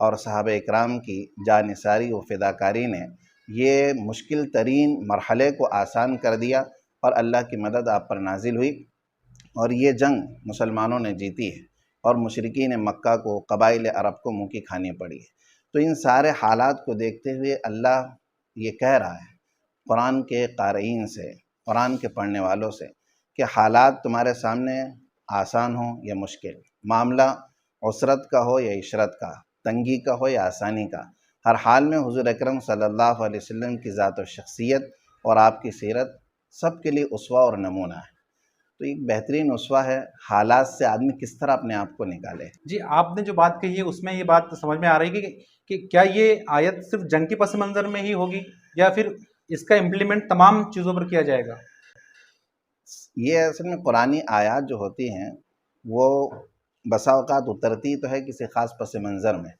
اور صحابہ اکرام کی جانثاری و فداکاری نے یہ مشکل ترین مرحلے کو آسان کر دیا اور اللہ کی مدد آپ پر نازل ہوئی اور یہ جنگ مسلمانوں نے جیتی ہے اور مشرکین مکہ کو قبائل عرب کو منہ کی کھانی پڑی ہے۔ تو ان سارے حالات کو دیکھتے ہوئے اللہ یہ کہہ رہا ہے قرآن کے قارئین سے، قرآن کے پڑھنے والوں سے، کہ حالات تمہارے سامنے آسان ہوں یا مشکل، معاملہ عسرت کا ہو یا عشرت کا، تنگی کا ہو یا آسانی کا، ہر حال میں حضور اکرم صلی اللہ علیہ وسلم کی ذات و شخصیت اور آپ کی سیرت سب کے لیے اسوہ اور نمونہ ہے۔ تو ایک بہترین اسوہ ہے حالات سے آدمی کس طرح اپنے آپ کو نکالے۔ جی، آپ نے جو بات کہی ہے اس میں یہ بات سمجھ میں آ رہی ہے کہ کیا یہ آیت صرف جنگ کے پس منظر میں ہی ہوگی یا پھر اس کا امپلیمنٹ تمام چیزوں پر کیا جائے گا؟ یہ اصل میں قرآنی آیات جو ہوتی ہیں وہ بسا اوقات اترتی تو ہے کسی خاص پس منظر میں،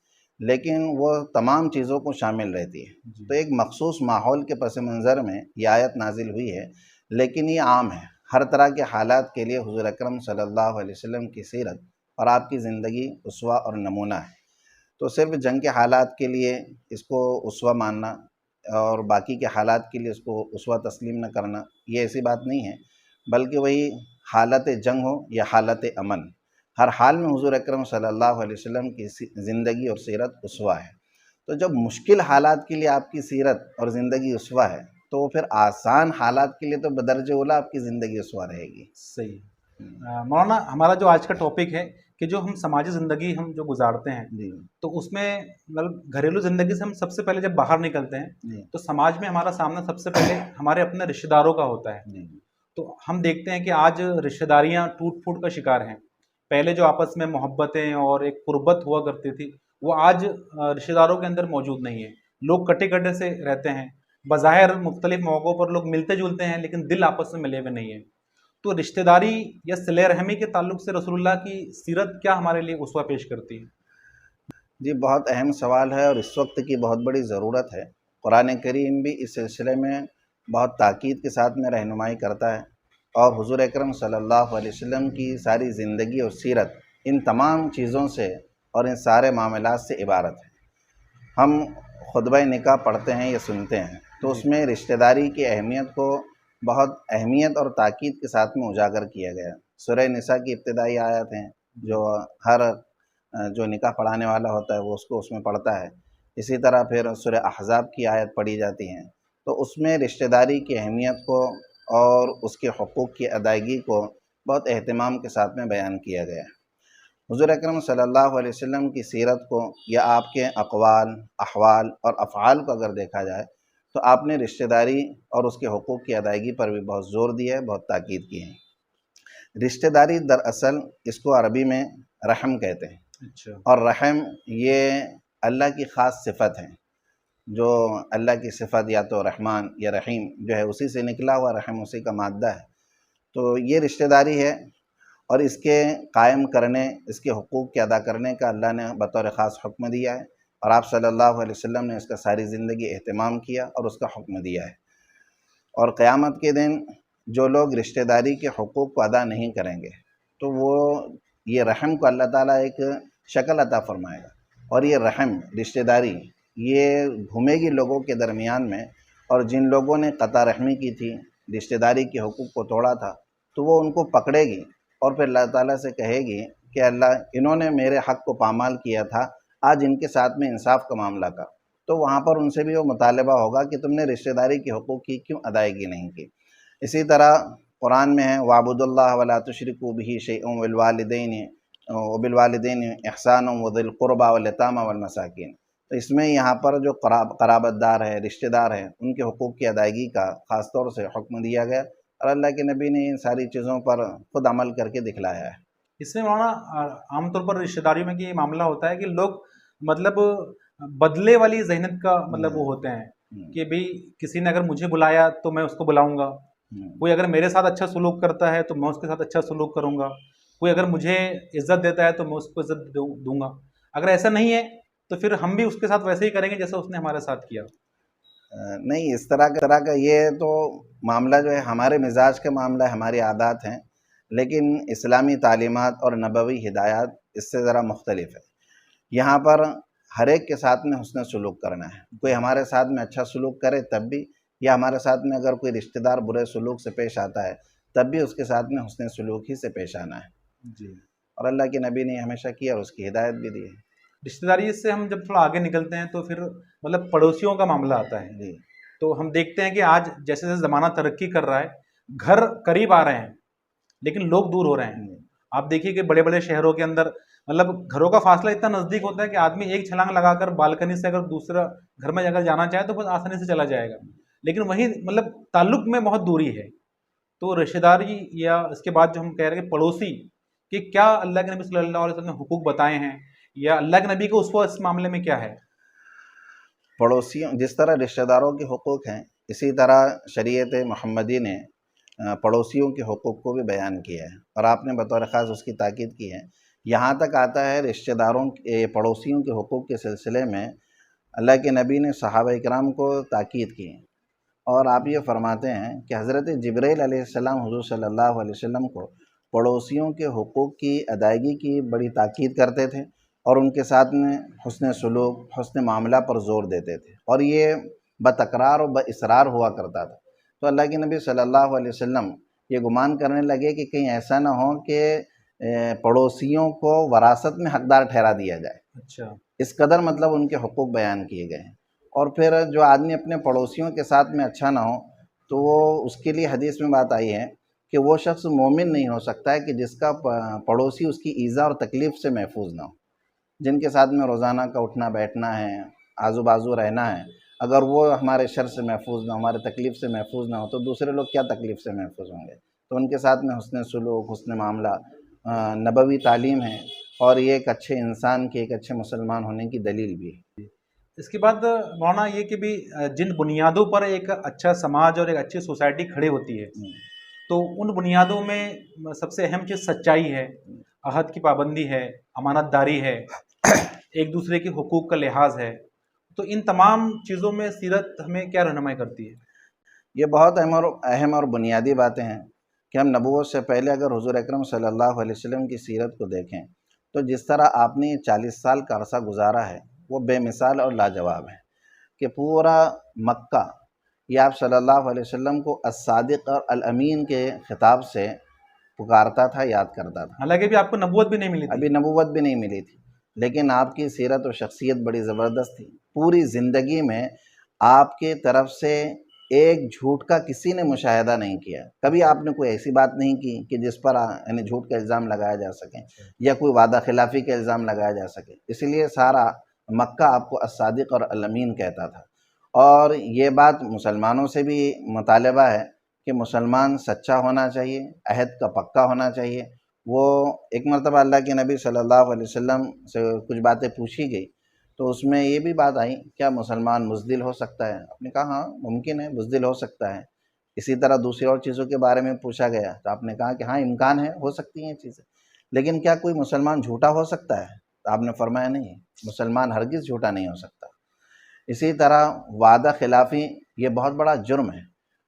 لیکن وہ تمام چیزوں کو شامل رہتی ہے۔ تو ایک مخصوص ماحول کے پس منظر میں یہ آیت نازل ہوئی ہے، لیکن یہ عام ہے، ہر طرح کے حالات کے لیے حضور اکرم صلی اللہ علیہ وسلم کی سیرت اور آپ کی زندگی اسوہ اور نمونہ ہے۔ تو صرف جنگ کے حالات کے لیے اس کو اسوہ ماننا اور باقی کے حالات کے لیے اس کو اسوہ تسلیم نہ کرنا، یہ ایسی بات نہیں ہے، بلکہ وہی حالت جنگ ہو یا حالت امن، ہر حال میں حضور اکرم صلی اللہ علیہ وسلم کی زندگی اور سیرت اسوہ ہے۔ تو جب مشکل حالات کے لیے آپ کی سیرت اور زندگی اسوہ ہے تو پھر آسان حالات کے لیے تو بدرجہ اولیٰ آپ کی زندگی اسوہ رہے گی۔ صحیح۔ مولانا، ہمارا جو آج کا ٹاپک ہے کہ جو ہم سماجی زندگی ہم جو گزارتے ہیں جی تو اس میں مطلب گھریلو زندگی سے ہم سب سے پہلے جب باہر نکلتے ہیں جی تو سماج میں ہمارا سامنا سب سے پہلے ہمارے اپنے رشتہ داروں کا ہوتا ہے۔ جی تو ہم دیکھتے ہیں کہ آج رشتہ داریاں ٹوٹ پھوٹ کا شکار ہیں۔ پہلے جو آپس میں محبتیں اور ایک قربت ہوا کرتی تھی وہ آج رشتہ داروں کے اندر موجود نہیں ہے۔ لوگ کٹے کٹے سے رہتے ہیں، بظاہر مختلف موقعوں پر لوگ ملتے جلتے ہیں لیکن دل آپس میں ملے ہوئے نہیں ہیں۔ تو رشتہ داری یا صلہ رحمی کے تعلق سے رسول اللہ کی سیرت کیا ہمارے لیے اسوہ پیش کرتی ہے؟ جی، بہت اہم سوال ہے اور اس وقت کی بہت بڑی ضرورت ہے۔ قرآن کریم بھی اس سلسلے میں بہت تاکید کے ساتھ میں رہنمائی کرتا ہے اور حضور اکرم صلی اللہ علیہ وسلم کی ساری زندگی اور سیرت ان تمام چیزوں سے اور ان سارے معاملات سے عبارت ہے۔ ہم خطبہ نکاح پڑھتے ہیں یا سنتے ہیں تو اس میں رشتہ داری کی اہمیت کو بہت اہمیت اور تاکید کے ساتھ میں اجاگر کیا گیا۔ سورہ نساء کی ابتدائی آیات ہیں جو ہر جو نکاح پڑھانے والا ہوتا ہے وہ اس کو اس میں پڑھتا ہے۔ اسی طرح پھر سورہ احزاب کی آیت پڑھی جاتی ہیں تو اس میں رشتہ داری کی اہمیت کو اور اس کے حقوق کی ادائیگی کو بہت اہتمام کے ساتھ میں بیان کیا گیا ہے۔ حضور اکرم صلی اللہ علیہ وسلم کی سیرت کو یا آپ کے اقوال، احوال اور افعال کو اگر دیکھا جائے تو آپ نے رشتہ داری اور اس کے حقوق کی ادائیگی پر بھی بہت زور دیا ہے، بہت تاکید کی ہے۔ رشتہ داری دراصل اس کو عربی میں رحم کہتے ہیں، اچھا۔ اور رحم یہ اللہ کی خاص صفت ہے، جو اللہ کی صفت یا تو رحمان یا رحیم جو ہے اسی سے نکلا ہوا، رحم اسی کا مادہ ہے۔ تو یہ رشتہ داری ہے اور اس کے قائم کرنے، اس کے حقوق کے ادا کرنے کا اللہ نے بطور خاص حکم دیا ہے اور آپ صلی اللہ علیہ وسلم نے اس کا ساری زندگی اہتمام کیا اور اس کا حکم دیا ہے۔ اور قیامت کے دن جو لوگ رشتہ داری کے حقوق کو ادا نہیں کریں گے تو وہ یہ رحم کو اللہ تعالیٰ ایک شکل عطا فرمائے گا، اور یہ رحم، رشتہ داری یہ گھومے گی لوگوں کے درمیان میں، اور جن لوگوں نے قطع رحمی کی تھی، رشتہ داری کے حقوق کو توڑا تھا، تو وہ ان کو پکڑے گی اور پھر اللہ تعالیٰ سے کہے گی کہ اللہ، انہوں نے میرے حق کو پامال کیا تھا، آج ان کے ساتھ میں انصاف کا معاملہ کر۔ تو وہاں پر ان سے بھی وہ مطالبہ ہوگا کہ تم نے رشتہ داری کے حقوق کی کیوں ادائیگی نہیں کی۔ اسی طرح قرآن میں ہے وَاعْبُدُوا اللَّهَ وَلَا تُشْرِكُوا بِهِ شَيْئًا وَبِالْوَالِدَيْنِ إِحْسَانًا وَذِي الْقُرْبَى وَالْيَتَامَى وَالْمَسَاكِينِ۔ تو اس میں یہاں پر جو قرابت دار ہے، رشتہ دار ہے، ان کے حقوق کی ادائیگی کا خاص طور سے حکم دیا گیا اور اللہ کے نبی نے ان ساری چیزوں پر خود عمل کر کے دکھلایا ہے۔ اس میں مولانا عام طور پر رشتہ داریوں میں یہ معاملہ ہوتا ہے کہ لوگ مطلب بدلے والی ذہنیت کا مطلب وہ ہوتے ہیں کہ بھئی کسی نے اگر مجھے بلایا تو میں اس کو بلاؤں گا، کوئی اگر میرے ساتھ اچھا سلوک کرتا ہے تو میں اس کے ساتھ اچھا سلوک کروں گا، کوئی اگر مجھے عزت دیتا ہے تو میں اس کو عزت دوں گا، اگر ایسا نہیں ہے تو پھر ہم بھی اس کے ساتھ ویسے ہی کریں گے جیسا اس نے ہمارے ساتھ کیا۔ نہیں، اس طرح کا یہ تو معاملہ جو ہے ہمارے مزاج کا معاملہ ہے، ہماری عادات ہیں، لیکن اسلامی تعلیمات اور نبوی ہدایات اس سے ذرا مختلف ہے۔ یہاں پر ہر ایک کے ساتھ میں حسن سلوک کرنا ہے. کوئی ہمارے ساتھ میں اچھا سلوک کرے تب بھی، یا ہمارے ساتھ میں اگر کوئی رشتہ دار برے سلوک سے پیش آتا ہے تب بھی اس کے ساتھ میں حسن سلوک ہی سے پیش آنا ہے. جی. اور اللہ کے نبی نے ہمیشہ کیا اور اس کی ہدایت بھی دی ہے. رشتہ داری سے ہم جب تھوڑا آگے نکلتے ہیں تو پھر مطلب پڑوسیوں کا معاملہ آتا ہے. جی تو ہم دیکھتے ہیں کہ آج جیسے جیسے زمانہ ترقی کر رہا ہے، گھر قریب آ رہے ہیں لیکن لوگ دور ہو رہے ہیں. آپ دیکھیے کہ بڑے بڑے شہروں کے اندر مطلب گھروں کا فاصلہ اتنا نزدیک ہوتا ہے کہ آدمی ایک چھلانگ لگا کر بالکنی سے اگر دوسرا گھر میں اگر جانا چاہے تو بس آسانی سے چلا جائے گا، لیکن وہیں مطلب تعلق میں بہت دوری ہے. تو رشتہ داری یا اس کے بعد جو ہم کہہ رہے ہیں کہ پڑوسی کہ کیا اللہ کے نبی صلی اللہ علیہ وسلم نے حقوق بتائے ہیں، یا اللہ کے نبی کو اس معاملے میں کیا ہے؟ پڑوسیوں، جس طرح رشتہ داروں کے حقوق ہیں اسی طرح شریعت محمدی نے پڑوسیوں کے حقوق کو بھی بیان کیا ہے، اور آپ نے بطور خاص اس کی تاکید کی ہے. یہاں تک آتا ہے رشتہ داروں پڑوسیوں کے حقوق کے سلسلے میں اللہ کے نبی نے صحابہ کرام کو تاکید کی، اور آپ یہ فرماتے ہیں کہ حضرت جبرائیل علیہ السلام حضور صلی اللہ علیہ وسلم کو پڑوسیوں کے حقوق کی ادائیگی کی بڑی تاکید کرتے تھے، اور ان کے ساتھ میں حسن سلوک، حسن معاملہ پر زور دیتے تھے، اور یہ بتکرار و باصرار ہوا کرتا تھا. تو اللہ کے نبی صلی اللہ علیہ وسلم یہ گمان کرنے لگے کہ کہیں ایسا نہ ہو کہ پڑوسیوں کو وراثت میں حقدار ٹھہرا دیا جائے. اچھا. اس قدر مطلب ان کے حقوق بیان کیے گئے ہیں. اور پھر جو آدمی اپنے پڑوسیوں کے ساتھ میں اچھا نہ ہو تو وہ اس کے لیے حدیث میں بات آئی ہے کہ وہ شخص مومن نہیں ہو سکتا ہے کہ جس کا پڑوسی اس کی ایذا اور تکلیف سے محفوظ نہ ہو. جن کے ساتھ میں روزانہ کا اٹھنا بیٹھنا ہے، آزو بازو رہنا ہے، اگر وہ ہمارے شر سے محفوظ نہ ہو، ہمارے تکلیف سے محفوظ نہ ہو تو دوسرے لوگ کیا تکلیف سے محفوظ ہوں گے؟ تو ان کے ساتھ میں حسن سلوک، حسن معاملہ نبوی تعلیم ہے، اور یہ ایک اچھے انسان کی، ایک اچھے مسلمان ہونے کی دلیل بھی ہے. اس کے بعد مولانا یہ کہ بھی جن بنیادوں پر ایک اچھا سماج اور ایک اچھی سوسائٹی کھڑی ہوتی ہے تو ان بنیادوں میں سب سے اہم چیز سچائی ہے، عہد کی پابندی ہے، امانت داری ہے، ایک دوسرے کے حقوق کا لحاظ ہے. تو ان تمام چیزوں میں سیرت ہمیں کیا رہنمائی کرتی ہے؟ یہ بہت اہم اور بنیادی باتیں ہیں کہ ہم نبوت سے پہلے اگر حضور اکرم صلی اللہ علیہ وسلم کی سیرت کو دیکھیں تو جس طرح آپ نے یہ 40 سال کا عرصہ گزارا ہے وہ بے مثال اور لاجواب ہے کہ پورا مکہ یہ آپ صلی اللہ علیہ وسلم کو الصادق اور الامین کے خطاب سے پکارتا تھا، یاد کرتا تھا. حالانکہ بھی آپ کو نبوت بھی نہیں ملی تھی. ابھی نبوت بھی نہیں ملی تھی، لیکن آپ کی سیرت و شخصیت بڑی زبردست تھی. پوری زندگی میں آپ کے طرف سے ایک جھوٹ کا کسی نے مشاہدہ نہیں کیا. کبھی آپ نے کوئی ایسی بات نہیں کی کہ جس پر یعنی جھوٹ کا الزام لگایا جا سکے یا کوئی وعدہ خلافی کا الزام لگایا جا سکے. اسی لیے سارا مکہ آپ کو الصادق اور الامین کہتا تھا. اور یہ بات مسلمانوں سے بھی مطالبہ ہے کہ مسلمان سچا ہونا چاہیے، عہد کا پکا ہونا چاہیے. وہ ایک مرتبہ اللہ کے نبی صلی اللہ علیہ وسلم سے کچھ باتیں پوچھی گئی تو اس میں یہ بھی بات آئی کیا مسلمان بزدل ہو سکتا ہے؟ آپ نے کہا ہاں ممکن ہے، بزدل ہو سکتا ہے. اسی طرح دوسری اور چیزوں کے بارے میں پوچھا گیا تو آپ نے کہا کہ ہاں امکان ہے، ہو سکتی ہیں چیزیں، لیکن کیا کوئی مسلمان جھوٹا ہو سکتا ہے؟ تو آپ نے فرمایا نہیں، مسلمان ہرگز جھوٹا نہیں ہو سکتا. اسی طرح وعدہ خلافی یہ بہت بڑا جرم ہے،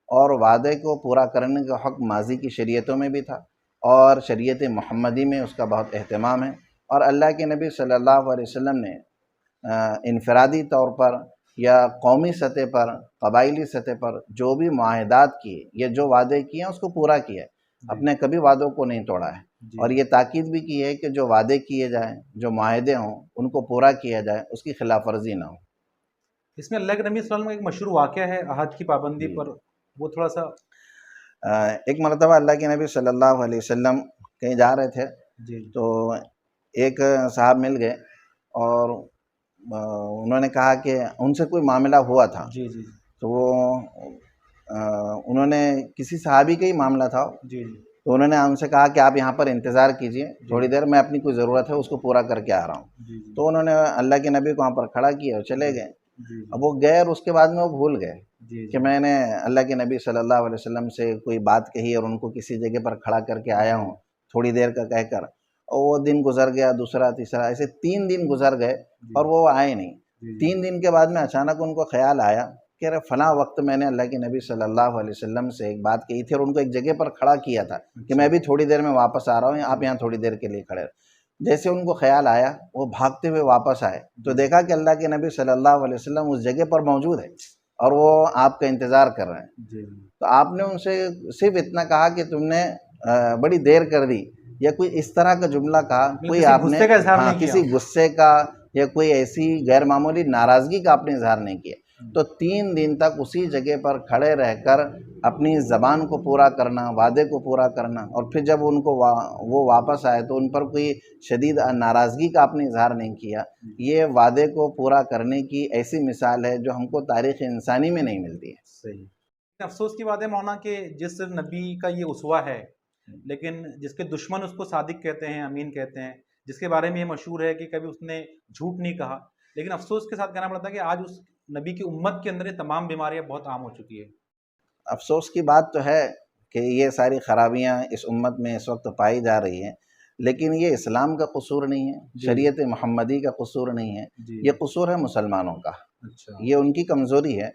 اور وعدے کو پورا کرنے کا حق ماضی کی شریعتوں میں بھی تھا اور شریعت محمدی میں اس کا بہت اہتمام ہے. اور اللہ کے نبی صلی اللہ علیہ وسلم نے انفرادی طور پر یا قومی سطح پر، قبائلی سطح پر جو بھی معاہدات کیے یا جو وعدے کیے ہیں اس کو پورا کیا ہے. اپنے کبھی وعدوں کو نہیں توڑا ہے. اور یہ تاکید بھی کی ہے کہ جو وعدے کیے جائیں، جو معاہدے ہوں ان کو پورا کیا جائے، اس کی خلاف ورزی نہ ہو. اس میں اللہ کے نبی صلی اللہ علیہ وسلم کا ایک مشہور واقعہ ہے عہد کی پابندی پر، وہ تھوڑا سا. ایک مرتبہ اللہ کے نبی صلی اللہ علیہ وسلم کہیں جا رہے تھے تو ایک صاحب مل گئے اور انہوں نے کہا کہ ان سے کوئی معاملہ ہوا تھا. تو وہ انہوں نے کسی صحابی کا ہی معاملہ تھا. تو انہوں نے ہم سے کہا کہ آپ یہاں پر انتظار کیجئے تھوڑی دیر، میں اپنی کوئی ضرورت ہے اس کو پورا کر کے آ رہا ہوں. تو انہوں نے اللہ کے نبی کو وہاں پر کھڑا کیا اور چلے گئے. اب وہ گئے اور اس کے بعد میں وہ بھول گئے کہ میں نے اللہ کے نبی صلی اللہ علیہ وسلم سے کوئی بات کہی اور ان کو کسی جگہ پر کھڑا کر کے آیا ہوں تھوڑی دیر کا کہہ کر. اور وہ دن گزر گیا، دوسرا تیسرا، ایسے 3 دن گزر گئے اور وہ آئے نہیں. 3 دن کے بعد میں اچانک ان کو خیال آیا کہ ارے فلاں وقت میں نے اللہ کے نبی صلی اللہ علیہ وسلم سے ایک بات کہی تھی اور ان کو ایک جگہ پر کھڑا کیا تھا کہ میں بھی تھوڑی دیر میں واپس آ رہا ہوں، آپ یہاں تھوڑی دیر کے لیے کھڑے. جیسے ان کو خیال آیا وہ بھاگتے ہوئے واپس آئے تو دیکھا کہ اللہ کے نبی صلی اللہ علیہ وسلم اس جگہ پر موجود ہے اور وہ آپ کا انتظار کر رہے ہیں۔ جی تو آپ نے ان سے صرف اتنا کہا کہ تم نے بڑی دیر کر دی، یا کوئی اس طرح کا جملہ کہا، کوئی کسی آپ نے غصے کا اظہار نہیں کیا۔ کسی غصے کا یا کوئی ایسی غیر معمولی ناراضگی کا آپ نے اظہار نہیں کیا۔ تو 3 دن تک اسی جگہ پر کھڑے رہ کر اپنی زبان کو پورا کرنا، وعدے کو پورا کرنا، اور پھر جب ان کو وہ واپس آئے تو ان پر کوئی شدید ناراضگی کا آپ نے اظہار نہیں کیا۔ یہ وعدے کو پورا کرنے کی ایسی مثال ہے جو ہم کو تاریخ انسانی میں نہیں ملتی ہے۔ صحیح۔ افسوس کی بات ہے مولانا کہ جس نبی کا یہ اسوہ ہے لیکن جس کے دشمن اس کو صادق کہتے ہیں، امین کہتے ہیں، جس کے بارے میں یہ مشہور ہے کہ کبھی اس نے جھوٹ نہیں کہا، لیکن افسوس کے ساتھ کہنا پڑتا ہے کہ آج اس نبی کی امت کے اندر یہ تمام بیماریاں بہت عام ہو چکی ہے۔ افسوس کی بات تو ہے کہ یہ ساری خرابیاں اس امت میں اس وقت پائی جا رہی ہیں، لیکن یہ اسلام کا قصور نہیں ہے، شریعت محمدی کا قصور نہیں ہے، یہ قصور ہے مسلمانوں کا، اچھا یہ ان کی کمزوری ہے۔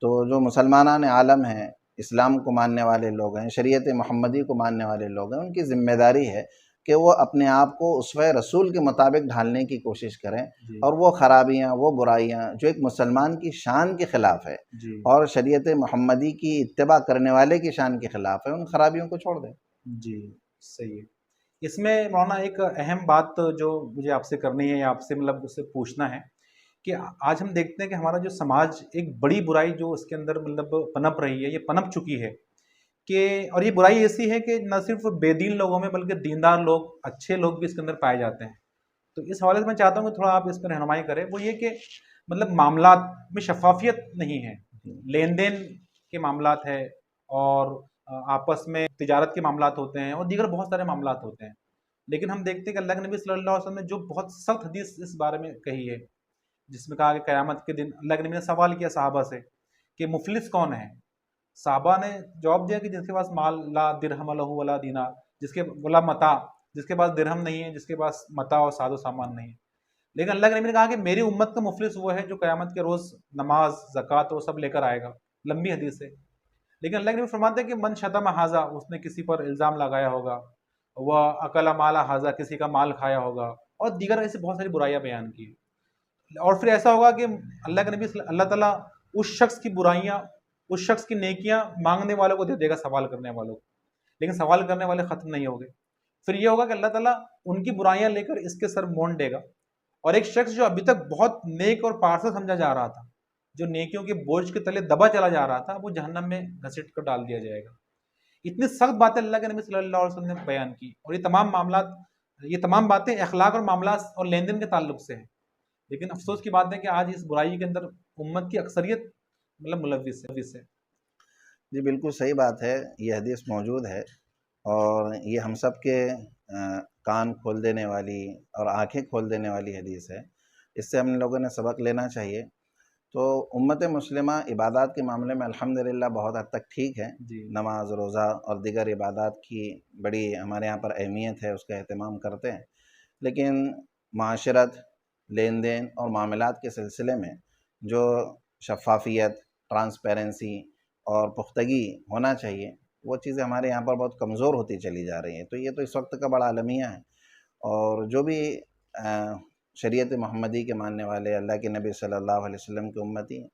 تو جو مسلمانان عالم ہیں، اسلام کو ماننے والے لوگ ہیں، شریعت محمدی کو ماننے والے لوگ ہیں، ان کی ذمہ داری ہے کہ وہ اپنے آپ کو اسوہ رسول کے مطابق ڈھالنے کی کوشش کریں، اور وہ خرابیاں، وہ برائیاں جو ایک مسلمان کی شان کے خلاف ہے اور شریعت محمدی کی اتباع کرنے والے کی شان کے خلاف ہے، ان خرابیوں کو چھوڑ دیں۔ جی صحیح ہے۔ اس میں مولانا ایک اہم بات جو مجھے آپ سے کرنی ہے یا آپ سے مطلب اس سے پوچھنا ہے کہ آج ہم دیکھتے ہیں کہ ہمارا جو سماج ایک بڑی برائی جو اس کے اندر مطلب پنپ رہی ہے، یہ پنپ چکی ہے کہ، اور یہ برائی ایسی ہے کہ نہ صرف بے دین لوگوں میں بلکہ دیندار لوگ، اچھے لوگ بھی اس کے اندر پائے جاتے ہیں۔ تو اس حوالے سے میں چاہتا ہوں کہ تھوڑا آپ اس پر رہنمائی کریں، وہ یہ کہ مطلب معاملات میں شفافیت نہیں ہے، لین دین کے معاملات ہے، اور آپس میں تجارت کے معاملات ہوتے ہیں، اور دیگر بہت سارے معاملات ہوتے ہیں، لیکن ہم دیکھتے ہیں کہ اللہ کے نبی صلی اللہ علیہ وسلم نے جو بہت سخت حدیث اس بارے میں کہی ہے، جس میں کہا کہ قیامت کے دن اللہ کے نبی نے سوال کیا صحابہ سے کہ مفلس کون ہے؟ صحابہ نے جواب دیا کہ جس کے پاس مال لا درہم لہ ولا دینار، جس کے ولا متاع، جس کے پاس درہم نہیں ہے، جس کے پاس متاع اور ساز و سامان نہیں ہے۔ لیکن اللہ کے نبی نے کہا کہ میری امت کا مفلس وہ ہے جو قیامت کے روز نماز، زکوٰۃ وہ سب لے کر آئے گا، لمبی حدیث ہے۔ لیکن اللہ کے نبی فرماتے ہیں کہ من شتم ھذا، اس نے کسی پر الزام لگایا ہوگا، وہ اکل مال ھذا، کسی کا مال کھایا ہوگا، اور دیگر ایسی بہت ساری برائیاں بیان کی، اور پھر ایسا ہوگا کہ اللہ کے نبی اللہ تعالیٰ اس شخص کی برائیاں، اس شخص کی نیکیاں مانگنے والوں کو دے دے گا، سوال کرنے والوں کو، لیکن سوال کرنے والے ختم نہیں ہوگے۔ پھر یہ ہوگا کہ اللہ تعالیٰ ان کی برائیاں لے کر اس کے سر مونڈ دے گا، اور ایک شخص جو ابھی تک بہت نیک اور پارسا سمجھا جا رہا تھا، جو نیکیوں کے بوجھ کے تلے دبا چلا جا رہا تھا، وہ جہنم میں گھسیٹ کر ڈال دیا جائے گا۔ اتنی سخت باتیں اللہ کے نبی صلی اللہ علیہ وسلم نے بیان کی، اور یہ تمام باتیں اخلاق اور معاملات اور لین دین کے تعلق سے ہیں، لیکن افسوس کی بات ہے کہ آج اس برائی کے اندر امت کی اکثریت مطلب ملوث ہے۔ جی بالکل صحیح بات ہے، یہ حدیث موجود ہے، اور یہ ہم سب کے کان کھول دینے والی اور آنکھیں کھول دینے والی حدیث ہے، اس سے ہم لوگوں نے سبق لینا چاہیے۔ تو امت مسلمہ عبادات کے معاملے میں الحمدللہ بہت حد تک ٹھیک ہے، نماز، روزہ اور دیگر عبادات کی بڑی ہمارے یہاں پر اہمیت ہے، اس کا اہتمام کرتے ہیں، لیکن معاشرت، لین دین اور معاملات کے سلسلے میں جو شفافیت، ٹرانسپیرنسی اور پختگی ہونا چاہیے، وہ چیزیں ہمارے یہاں پر بہت کمزور ہوتی چلی جا رہی ہیں۔ تو یہ تو اس وقت کا بڑا المیہ ہے، اور جو بھی شریعت محمدی کے ماننے والے، اللہ کے نبی صلی اللہ علیہ وسلم کے امتی ہیں،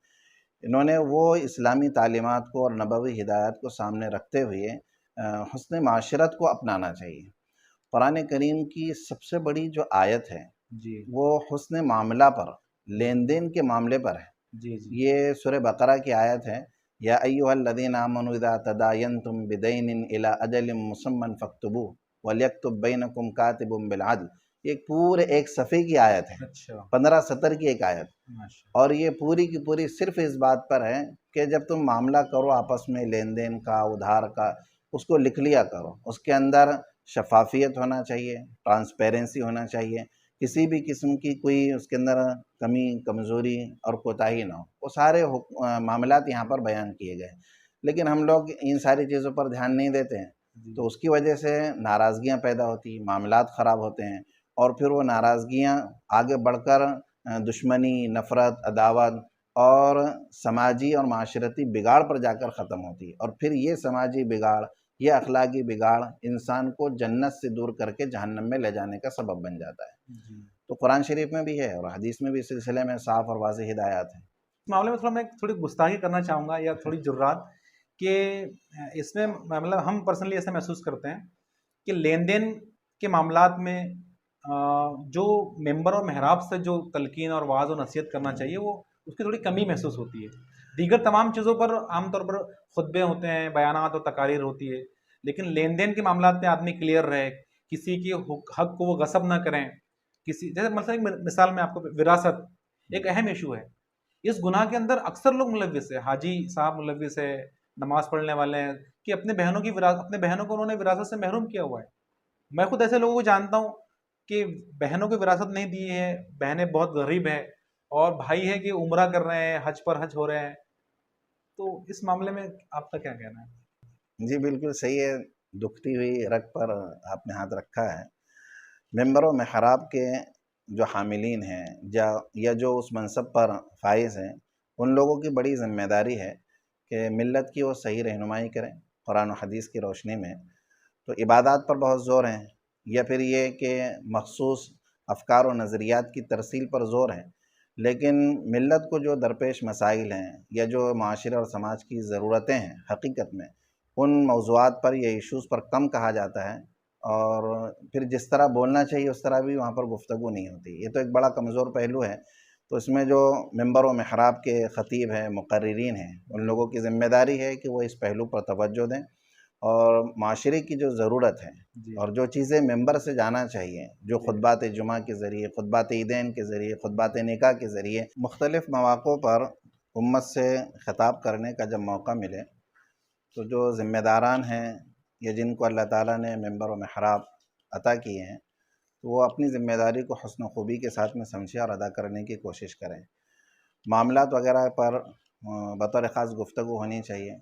انہوں نے وہ اسلامی تعلیمات کو اور نبوی ہدایات کو سامنے رکھتے ہوئے حسن معاشرت کو اپنانا چاہیے۔ قرآن کریم کی سب سے بڑی جو آیت ہے وہ حسن معاملہ پر، لین دین کے معاملے پر ہے۔ یہ سورہ بقرہ کی آیت ہے، یا ایھا الذین آمنوا اذا تداینتم بدین الی اجل مسمی فاکتبوہ ولیکتب بینکم کاتب بالعدل۔ یہ پورے ایک صفحے کی آیت ہے، 15 سطر کی ایک آیت، اور یہ پوری کی پوری صرف اس بات پر ہے کہ جب تم معاملہ کرو آپس میں لین دین کا، ادھار کا، اس کو لکھ لیا کرو، اس کے اندر شفافیت ہونا چاہیے، ٹرانسپیرنسی ہونا چاہیے، کسی بھی قسم کی کوئی اس کے اندر کمی، کمزوری اور کوتاہی نہ ہو۔ وہ سارے معاملات یہاں پر بیان کیے گئے، لیکن ہم لوگ ان ساری چیزوں پر دھیان نہیں دیتے ہیں، تو اس کی وجہ سے ناراضگیاں پیدا ہوتی، معاملات خراب ہوتے ہیں، اور پھر وہ ناراضگیاں آگے بڑھ کر دشمنی، نفرت، عداوت اور سماجی اور معاشرتی بگاڑ پر جا کر ختم ہوتی ہے، اور پھر یہ سماجی بگاڑ یہ اخلاقی بگاڑ انسان کو جنت سے دور کر کے جہنم میں لے جانے کا سبب بن جاتا ہے۔ تو قرآن شریف میں بھی ہے اور حدیث میں بھی اس سلسلے میں صاف اور واضح ہدایات ہیں۔ اس معاملے میں تھوڑا میں تھوڑی گستاخی کرنا چاہوں گا یا تھوڑی جرات کہ اس میں مطلب ہم پرسنلی ایسا محسوس کرتے ہیں کہ لین دین کے معاملات میں جو ممبر اور محراب سے جو تلقین اور وعظ و نصیحت کرنا چاہیے وہ اس کی تھوڑی کمی محسوس ہوتی ہے۔ دیگر تمام چیزوں پر عام طور پر خطبے ہوتے ہیں، بیانات اور تقاریر ہوتی ہے، لیکن لین دین کے معاملات میں آدمی کلیئر رہے، کسی کی حق کو وہ غصب نہ کریں۔ کسی جیسے مثلا ایک مثال میں آپ کو، وراثت ایک اہم ایشو ہے، اس گناہ کے اندر اکثر لوگ ملوث ہیں، حاجی صاحب ملوث ہے، نماز پڑھنے والے ہیں کہ اپنے بہنوں کی اپنے بہنوں کو انہوں نے وراثت سے محروم کیا ہوا ہے۔ میں خود ایسے لوگوں کو جانتا ہوں کہ بہنوں کو وراثت نہیں دی ہے، بہنیں بہت غریب ہیں اور بھائی ہے کہ عمرہ کر رہے ہیں، حج پر حج ہو رہے ہیں۔ تو اس معاملے میں آپ کا کیا کہنا ہے؟ جی بالکل صحیح ہے، دکھتی ہوئی رگ پر آپ نے ہاتھ رکھا ہے۔ ممبر و محراب کے جو حاملین ہیں یا جو اس منصب پر فائز ہیں، ان لوگوں کی بڑی ذمہ داری ہے کہ ملت کی وہ صحیح رہنمائی کریں قرآن و حدیث کی روشنی میں۔ تو عبادات پر بہت زور ہیں یا پھر یہ کہ مخصوص افکار و نظریات کی ترسیل پر زور ہے، لیکن ملت کو جو درپیش مسائل ہیں یا جو معاشرے اور سماج کی ضرورتیں ہیں حقیقت میں، ان موضوعات پر یا ایشوز پر کم کہا جاتا ہے، اور پھر جس طرح بولنا چاہیے اس طرح بھی وہاں پر گفتگو نہیں ہوتی۔ یہ تو ایک بڑا کمزور پہلو ہے۔ تو اس میں جو ممبر و محراب کے خطیب ہیں، مقررین ہیں، ان لوگوں کی ذمہ داری ہے کہ وہ اس پہلو پر توجہ دیں اور معاشرے کی جو ضرورت ہے اور جو چیزیں ممبر سے جانا چاہیے، جو خطبات جمعہ کے ذریعے، خطبات عیدین کے ذریعے، خطبات نکاح کے ذریعے مختلف مواقع پر امت سے خطاب کرنے کا جب موقع ملے تو جو ذمہ داران ہیں یا جن کو اللہ تعالیٰ نے ممبر و محراب عطا کیے ہیں، تو وہ اپنی ذمہ داری کو حسن و خوبی کے ساتھ میں سمجھے اور ادا کرنے کی کوشش کریں۔ معاملات وغیرہ پر بطور خاص گفتگو ہونی چاہیے۔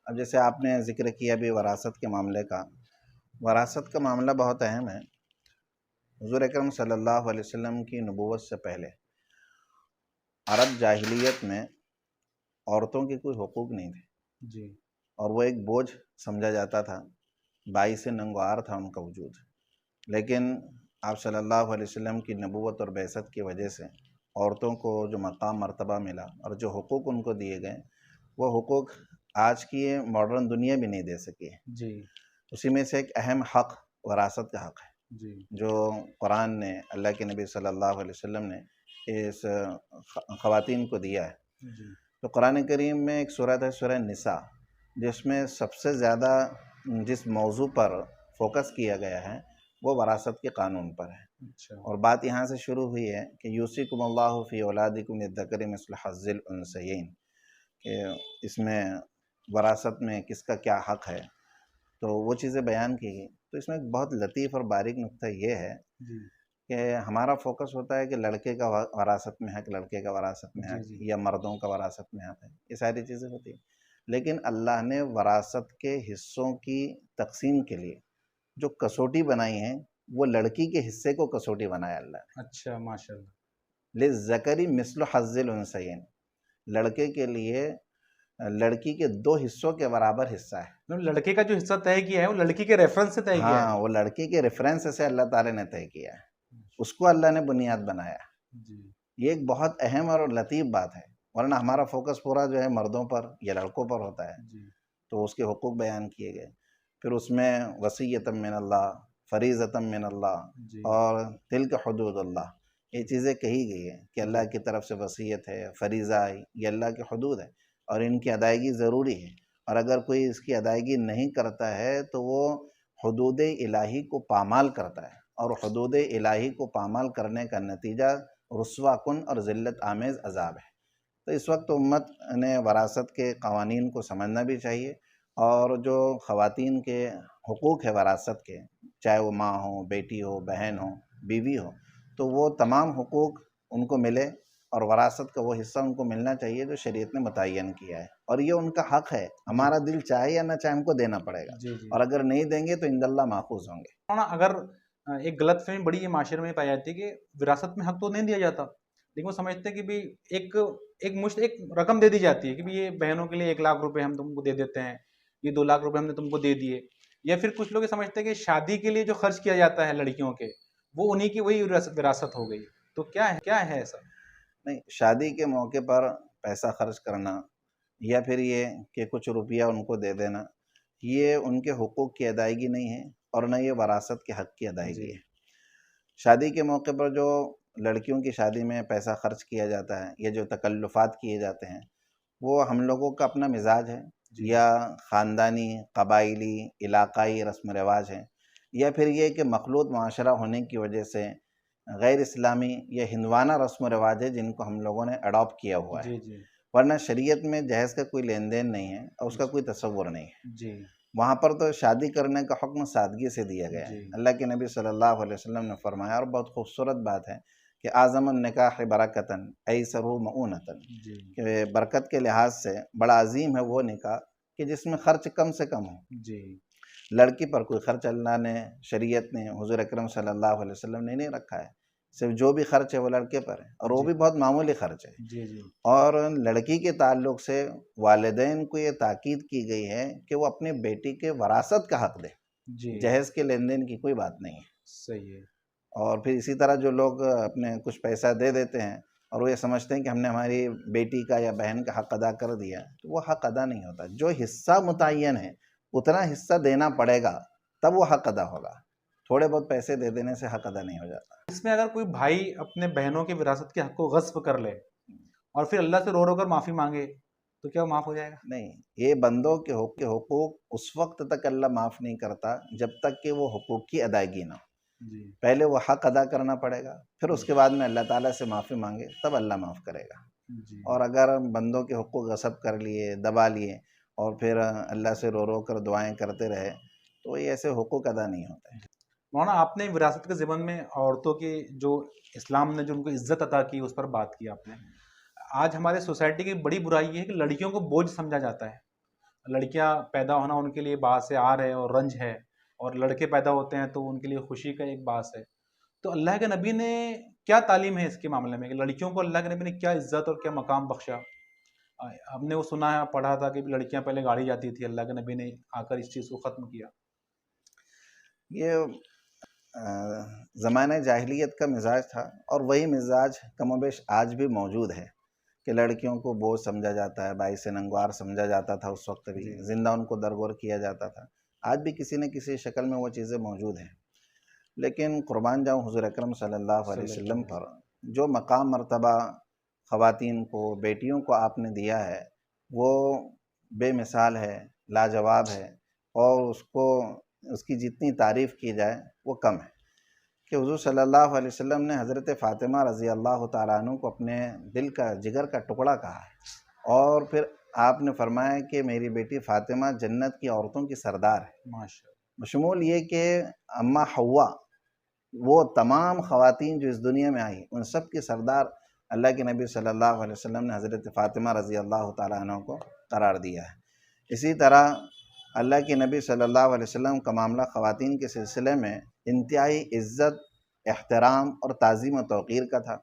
اب جیسے آپ نے ذکر کیا بھی وراثت کے معاملے کا، وراثت کا معاملہ بہت اہم ہے۔ حضور اکرم صلی اللہ علیہ وسلم کی نبوت سے پہلے عرب جاہلیت میں عورتوں کے کوئی حقوق نہیں تھے، اور وہ ایک بوجھ سمجھا جاتا تھا، باعث ننگوار تھا ان کا وجود۔ لیکن آپ صلی اللہ علیہ وسلم کی نبوت اور بعثت کی وجہ سے عورتوں کو جو مقام مرتبہ ملا اور جو حقوق ان کو دیے گئے، وہ حقوق آج کی یہ ماڈرن دنیا بھی نہیں دے سکی ہے۔ اسی میں سے ایک اہم حق وراثت کا حق ہے، جو قرآن نے، اللہ کے نبی صلی اللہ علیہ وسلم نے اس خواتین کو دیا ہے۔ تو قرآن کریم میں ایک سورت ہے سورہ نساء، جس میں سب سے زیادہ جس موضوع پر فوکس کیا گیا ہے وہ وراثت کے قانون پر ہے۔ اور بات یہاں سے شروع ہوئی ہے کہ یوصیکم اللہ فی اولادکم للذکر مثل حظ الانثیین، کہ اس میں وراثت میں کس کا کیا حق ہے، تو وہ چیزیں بیان کی گئی۔ تو اس میں ایک بہت لطیف اور باریک نقطہ یہ ہے کہ ہمارا فوکس ہوتا ہے کہ لڑکے کا وراثت میں حق، لڑکے کا وراثت میں حق، یا مردوں کا وراثت میں حق ہے، یہ ساری چیزیں ہوتی ہیں۔ لیکن اللہ نے وراثت کے حصوں کی تقسیم کے لیے جو کسوٹی بنائی ہیں، وہ لڑکی کے حصے کو کسوٹی بنایا اللہ نے۔ اچھا، ماشاءاللہ۔ للذکر مثل حظ الانثیین، لڑکے کے لیے لڑکی کے 2 حصوں کے برابر حصہ ہے۔ لڑکے کا جو حصہ طے کیا ہے وہ لڑکی کے ریفرنس سے طے کیا ہے۔ ہاں، وہ لڑکی کے ریفرنس سے اللہ تعالی نے طے کیا ہے، اس کو اللہ نے بنیاد بنایا۔ یہ ایک بہت اہم اور لطیف بات ہے، ورنہ ہمارا فوکس پورا جو ہے مردوں پر یا لڑکوں پر ہوتا ہے۔ تو اس کے حقوق بیان کیے گئے، پھر اس میں وصیۃ من اللہ، فریضۃ من اللہ، اور تلک حدود اللہ، یہ چیزیں کہی گئی ہیں کہ اللہ کی طرف سے وصیت ہے، فریضہ ہے، یہ اللہ کے حدود ہے اور ان کی ادائیگی ضروری ہے، اور اگر کوئی اس کی ادائیگی نہیں کرتا ہے تو وہ حدود الہی کو پامال کرتا ہے، اور حدود الہی کو پامال کرنے کا نتیجہ رسوا کن اور ذلت آمیز عذاب ہے۔ تو اس وقت امت نے وراثت کے قوانین کو سمجھنا بھی چاہیے، اور جو خواتین کے حقوق ہے وراثت کے، چاہے وہ ماں ہو، بیٹی ہو، بہن ہو، بیوی ہو، تو وہ تمام حقوق ان کو ملے، اور وراثت کا وہ حصہ ان کو ملنا چاہیے جو شریعت نے متعین کیا ہے، اور یہ ان کا حق ہے۔ ہمارا دل چاہے یا نہ چاہے ہم کو دینا پڑے گا، اور اگر نہیں دیں گے تو عند اللہ ماخوذ ہوں گے۔ اگر ایک غلط فہمی بڑی یہ معاشرے میں پائی جاتی ہے کہ وراثت میں حق تو نہیں دیا جاتا، لیکن وہ سمجھتے ہیں کہ بھی ایک رقم دے دی جاتی ہے کہ بھی یہ بہنوں کے لیے 1 لاکھ روپے ہم تم کو دے دیتے ہیں، یہ 2 لاکھ روپے ہم نے تم کو دے دیے، یا پھر کچھ لوگ یہ سمجھتے ہیں کہ شادی کے لیے جو خرچ کیا جاتا ہے لڑکیوں کے وہ انہی کی وہی وراثت ہو گئی، تو کیا ہے ایسا؟ نہیں، شادی کے موقع پر پیسہ خرچ کرنا یا پھر یہ کہ کچھ روپیہ ان کو دے دینا، یہ ان کے حقوق کی ادائیگی نہیں ہے اور نہ یہ وراثت کے حق کی ادائیگی ہے۔ شادی کے موقع پر جو لڑکیوں کی شادی میں پیسہ خرچ کیا جاتا ہے یا جو تکلفات کیے جاتے ہیں وہ ہم لوگوں کا اپنا مزاج ہے یا خاندانی، قبائلی، علاقائی رسم و رواج ہیں، یا پھر یہ کہ مخلوط معاشرہ ہونے کی وجہ سے غیر اسلامی یا ہندوانہ رسم و رواج ہے جن کو ہم لوگوں نے اڈاپٹ کیا ہوا ہے، جی ورنہ شریعت میں جہیز کا کوئی لین دین نہیں ہے اور اس کا کوئی تصور نہیں ہے۔ جی وہاں پر تو شادی کرنے کا حکم سادگی سے دیا گیا ہے۔ اللہ کے نبی صلی اللہ علیہ وسلم نے فرمایا، اور بہت خوبصورت بات ہے کہ اعظم النکاح برکتاً ایسر مؤونتاً، کہ برکت کے لحاظ سے بڑا عظیم ہے وہ نکاح کہ جس میں خرچ کم سے کم ہو۔ جی لڑکی پر کوئی خرچ اللہ نے، شریعت نے، حضور اکرم صلی اللہ علیہ وسلم نے نہیں رکھا ہے، صرف جو بھی خرچ ہے وہ لڑکے پر ہے، اور وہ بھی بہت معمولی خرچ ہے۔ جی اور لڑکی کے تعلق سے والدین کو یہ تاکید کی گئی ہے کہ وہ اپنی بیٹی کے وراثت کا حق دے، جی جہیز کے لین دین کی کوئی بات نہیں ہے۔ صحیح ہے۔ اور پھر اسی طرح جو لوگ اپنے کچھ پیسہ دے دیتے ہیں اور وہ یہ سمجھتے ہیں کہ ہم نے ہماری بیٹی کا یا بہن کا حق ادا کر دیا، تو وہ حق ادا نہیں ہوتا۔ جو حصہ متعین ہے اتنا حصہ دینا پڑے گا تب وہ حق ادا ہوگا، تھوڑے بہت پیسے دے دینے سے حق ادا نہیں ہو جاتا۔ اس میں اگر کوئی بھائی اپنے بہنوں کی وراثت کے حق کو غصب کر لے اور پھر اللہ سے رو کر معافی مانگے تو کیا وہ معاف ہو جائے گا؟ نہیں، یہ بندوں کے حقوق اس وقت تک اللہ معاف نہیں کرتا جب تک کہ وہ حقوق کی ادائیگی نہ ہو۔ جی پہلے وہ حق ادا کرنا پڑے گا، پھر اس کے بعد میں اللہ تعالیٰ سے معافی مانگے تب اللہ معاف کرے گا۔ جی اور اگر بندوں کے حقوق غصب کر لیے، دبا لیے اور پھر اللہ سے رو کر دعائیں کرتے رہے تو یہ ایسے حقوق ادا نہیں ہوتے۔ مولانا، آپ نے وراثت کے ضمن میں عورتوں کی جو اسلام نے جو ان کو عزت عطا کی اس پر بات کی آپ نے۔ آج ہمارے سوسائٹی کی بڑی برائی یہ ہے کہ لڑکیوں کو بوجھ سمجھا جاتا ہے۔ لڑکیاں پیدا ہونا ان کے لیے باعث عار ہے اور رنج ہے، اور لڑکے پیدا ہوتے ہیں تو ان کے لیے خوشی کا ایک باعث ہے۔ تو اللہ کے نبی نے کیا تعلیم ہے اس کے معاملے میں کہ لڑکیوں کو اللہ کے نبی نے کیا عزت اور کیا مقام بخشا؟ ہم نے وہ سنا ہے، پڑھا تھا کہ لڑکیاں پہلے گاڑی جاتی تھی، اللہ کے نبی نے آ کر اس چیز کو ختم کیا۔ یہ زمانہ جاہلیت کا مزاج تھا اور وہی مزاج کم و بیش آج بھی موجود ہے کہ لڑکیوں کو بوجھ سمجھا جاتا ہے، باعث ننگوار سمجھا جاتا تھا، اس وقت بھی زندہ ان کو درگور کیا جاتا تھا۔ آج بھی کسی نہ کسی شکل میں وہ چیزیں موجود ہیں، لیکن قربان جاؤں حضور اکرم صلی اللہ علیہ وسلم پر جو مقام مرتبہ خواتین کو، بیٹیوں کو آپ نے دیا ہے وہ بے مثال ہے، لاجواب ہے، اور اس کی جتنی تعریف کی جائے وہ کم ہے۔ کہ حضور صلی اللہ علیہ وسلم نے حضرت فاطمہ رضی اللہ تعالیٰ عنہ کو اپنے دل کا، جگر کا ٹکڑا کہا ہے، اور پھر آپ نے فرمایا کہ میری بیٹی فاطمہ جنت کی عورتوں کی سردار ہے، ماشاءاللہ۔ بشمول یہ کہ اماں حوا وہ تمام خواتین جو اس دنیا میں آئی ان سب کی سردار اللہ کے نبی صلی اللہ علیہ وسلم نے حضرت فاطمہ رضی اللہ تعالیٰ عنہ کو قرار دیا ہے۔ اسی طرح اللہ کے نبی صلی اللہ علیہ وسلم کا معاملہ خواتین کے سلسلے میں انتہائی عزت، احترام اور تعظیم و توقیر کا تھا،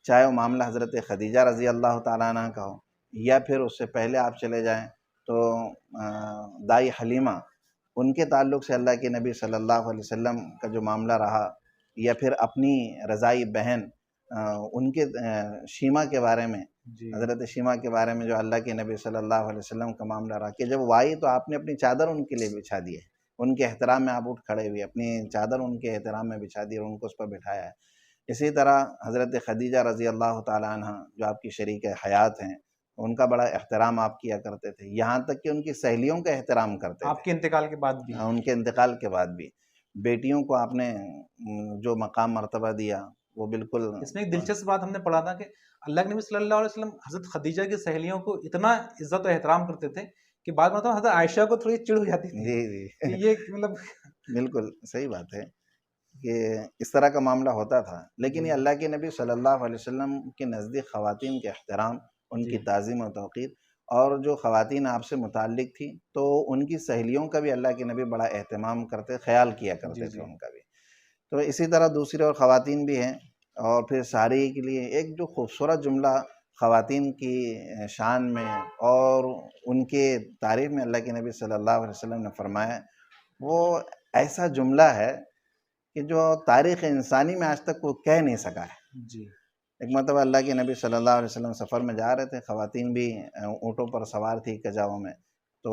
چاہے وہ معاملہ حضرت خدیجہ رضی اللہ تعالیٰ عنہ کا ہو، یا پھر اس سے پہلے آپ چلے جائیں تو دائی حلیمہ، ان کے تعلق سے اللہ کے نبی صلی اللہ علیہ وسلم کا جو معاملہ رہا، یا پھر اپنی رضائی بہن ان کے شیمہ کے بارے میں، حضرت شیمہ کے بارے میں جو اللہ کے نبی صلی اللہ علیہ وسلم کا معاملہ رہا کہ جب وہ آئی تو آپ نے اپنی چادر ان کے لیے بچھا دی ہے، ان کے احترام میں آپ اٹھ کھڑے ہوئے، اپنی چادر ان کے احترام میں بچھا دی اور ان کو اس پر بٹھایا ہے۔ اسی طرح حضرت خدیجہ رضی اللہ تعالیٰ عنہ جو آپ کی شریک حیات ہیں، ان کا بڑا احترام آپ کیا کرتے تھے، یہاں تک کہ ان کی سہیلیوں کا احترام کرتے تھے آپ کے انتقال کے بعد بھی۔ ان کے انتقال کے بعد بھی بیٹیوں کو آپ نے جو مقام مرتبہ دیا وہ بالکل۔ اس میں ایک دلچسپ بات ہم نے پڑھا تھا کہ اللہ کے نبی صلی اللہ علیہ وسلم حضرت خدیجہ کی سہیلیوں کو اتنا عزت و احترام کرتے تھے کہ بعد میں حضرت عائشہ کو تھوڑی چڑ ہو جاتی تھی۔ جی کہ یہ مطلب بالکل صحیح بات ہے کہ اس طرح کا معاملہ ہوتا تھا، لیکن یہ اللہ کے نبی صلی اللہ علیہ وسلم کے نزدیک خواتین کے احترام، ان کی تعظیم و توقیر، اور جو خواتین آپ سے متعلق تھی تو ان کی سہیلیوں کا بھی اللہ کے نبی بڑا اہتمام کرتے، خیال کیا کرتے تھے ان کا بھی۔ تو اسی طرح دوسری اور خواتین بھی ہیں، اور پھر ساری کے لیے ایک جو خوبصورت جملہ خواتین کی شان میں اور ان کے تعریف میں اللہ کے نبی صلی اللہ علیہ وسلم نے فرمایا، وہ ایسا جملہ ہے کہ جو تاریخ انسانی میں آج تک وہ کہہ نہیں سکا ہے۔ جی ایک مرتبہ اللہ کے نبی صلی اللہ علیہ وسلم سفر میں جا رہے تھے، خواتین بھی اونٹوں پر سوار تھی کجاؤں میں، تو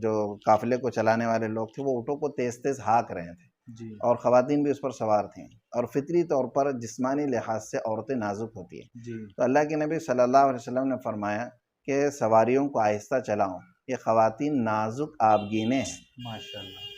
جو قافلے کو چلانے والے لوگ تھے وہ اونٹوں کو تیز تیز ہانک رہے تھے، جی اور خواتین بھی اس پر سوار تھیں، اور فطری طور پر جسمانی لحاظ سے عورتیں نازک ہوتی ہیں، جی تو اللہ کے نبی صلی اللہ علیہ وسلم نے فرمایا کہ سواریوں کو آہستہ چلاؤں، یہ خواتین نازک آبگینے ہیں، ماشاء اللہ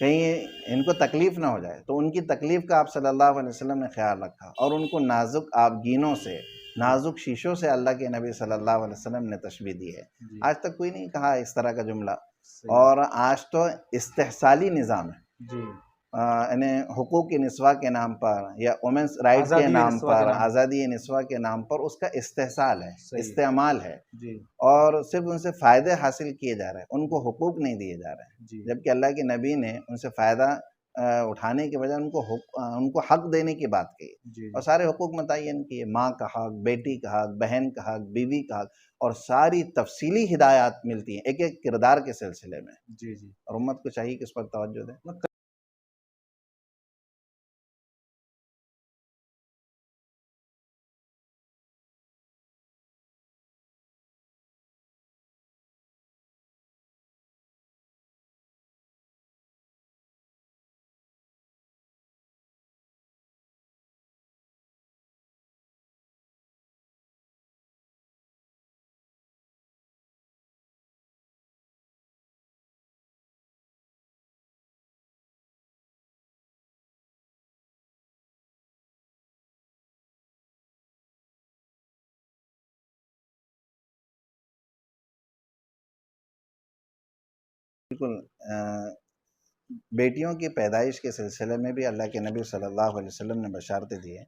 کہیں ان کو تکلیف نہ ہو جائے، تو ان کی تکلیف کا آپ صلی اللہ علیہ وسلم نے خیال رکھا، اور ان کو نازک آبگینوں سے، نازک شیشوں سے اللہ کے نبی صلی اللہ علیہ وسلم نے تشبیہ دی ہے۔ جی آج تک کوئی نہیں کہا اس طرح کا جملہ، صحیح اور آج تو استحصالی نظام ہے، جی یعنی حقوق نسواء کے نام پر یا وومنس رائٹ کے آزادی نام نسواں کے پر، نام آزادی نسواء کے نام پر اس کا استحصال ہے، صحیح استعمال ہے، جی اور صرف ان سے فائدے حاصل کیے جا رہے ہیں، ان کو حقوق نہیں دیے جا رہے ہیں، جی جبکہ اللہ کے نبی نے ان سے فائدہ اٹھانے کے بجائے ان کو حق دینے کی بات کہی، جی اور سارے حقوق متعین کیے، ماں کا حق، بیٹی کا حق، بہن کا حق، بیوی کا حق، اور ساری تفصیلی ہدایات ملتی ہیں ایک ایک کردار کے سلسلے میں، جی جی اور امت کو چاہیے کہ اس پر توجہ دے۔ بالکل، بیٹیوں کی پیدائش کے سلسلے میں بھی اللہ کے نبی صلی اللہ علیہ وسلم نے بشارتیں دی ہیں،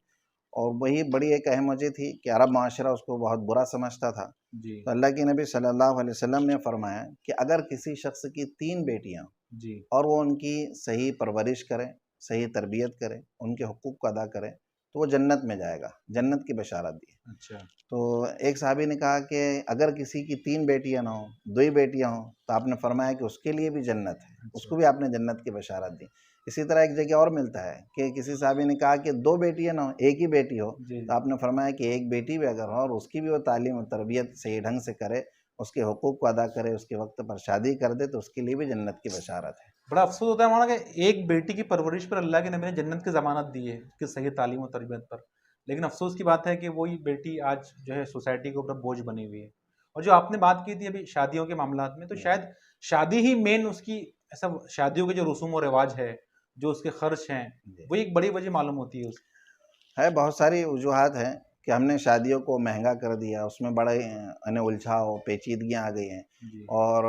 اور وہی بڑی ایک اہم وجہ تھی کہ عرب معاشرہ اس کو بہت برا سمجھتا تھا، جی تو اللہ کے نبی صلی اللہ علیہ وسلم نے فرمایا کہ اگر کسی شخص کی 3 بیٹیاں، جی اور وہ ان کی صحیح پرورش کرے، صحیح تربیت کرے، ان کے حقوق کو ادا کرے، تو وہ جنت میں جائے گا، جنت کی بشارت دی ہے۔ اچھا تو ایک صحابی نے کہا کہ اگر کسی کی 3 بیٹیاں نہ ہوں، 2 ہی بیٹیاں ہوں، تو آپ نے فرمایا کہ اس کے لیے بھی جنت ہے، اس اچھا کو بھی آپ نے جنت کی بشارت دی۔ اسی طرح ایک جگہ اور ملتا ہے کہ کسی صحابی نے کہا کہ 2 بیٹیاں نہ ہوں، ایک ہی بیٹی ہو، جی تو آپ نے فرمایا کہ ایک بیٹی بھی اگر ہو اور اس کی بھی وہ تعلیم و تربیت صحیح ڈھنگ سے کرے، اس کے حقوق کو ادا کرے، اس کے وقت پر شادی کر دے، تو اس کے لیے بھی جنت کی بشارت ہے۔ بڑا افسوس ہوتا ہے ہمارا کہ ایک بیٹی کی پرورش پر اللہ کے نبی نے جنت کی ضمانت دی ہے، اس کی صحیح تعلیم و تربیت پر، لیکن افسوس کی بات ہے کہ وہی بیٹی آج جو ہے سوسائٹی کے اوپر بوجھ بنی ہوئی ہے۔ اور جو آپ نے بات کی تھی ابھی شادیوں کے معاملات میں، تو شاید شادی ہی مین اس کی، ایسا شادیوں کے جو رسوم و رواج ہے، جو اس کے خرچ ہیں، وہ ایک بڑی وجہ معلوم ہوتی ہے اس کی۔ ہے بہت ساری وجوہات ہیں کہ ہم نے شادیوں کو مہنگا کر دیا، اس میں بڑے الجھاؤ پیچیدگیاں آ گئی ہیں، جی اور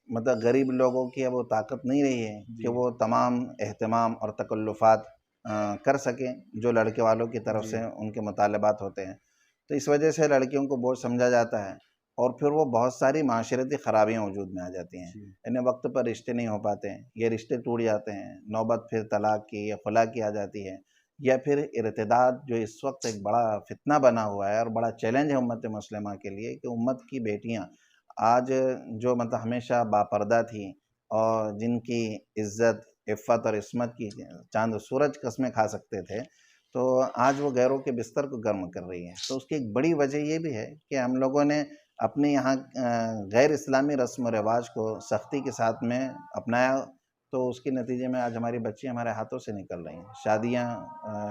مطلب غریب لوگوں کی اب وہ طاقت نہیں رہی ہے جی کہ وہ تمام اہتمام اور تکلفات کر سکیں جو لڑکے والوں کی طرف جی سے ان کے مطالبات ہوتے ہیں، تو اس وجہ سے لڑکیوں کو بوجھ سمجھا جاتا ہے، اور پھر وہ بہت ساری معاشرتی خرابیاں وجود میں آ جاتی ہیں، جی یعنی وقت پر رشتے نہیں ہو پاتے ہیں، یہ رشتے ٹوٹ جاتے ہیں، نوبت پھر طلاق کی یا خلا کی آ جاتی ہے، یا پھر ارتداد جو اس وقت ایک بڑا فتنہ بنا ہوا ہے اور بڑا چیلنج ہے امت مسلمہ کے لیے، کہ امت کی بیٹیاں آج جو مطلب ہمیشہ باپردہ تھیں، اور جن کی عزت، عفت اور عصمت کی چاند و سورج قسمیں کھا سکتے تھے، تو آج وہ غیروں کے بستر کو گرم کر رہی ہیں۔ تو اس کی ایک بڑی وجہ یہ بھی ہے کہ ہم لوگوں نے اپنے یہاں غیر اسلامی رسم و رواج کو سختی کے ساتھ میں اپنایا، تو اس کے نتیجے میں آج ہماری بچیاں ہمارے ہاتھوں سے نکل رہی ہیں، شادیاں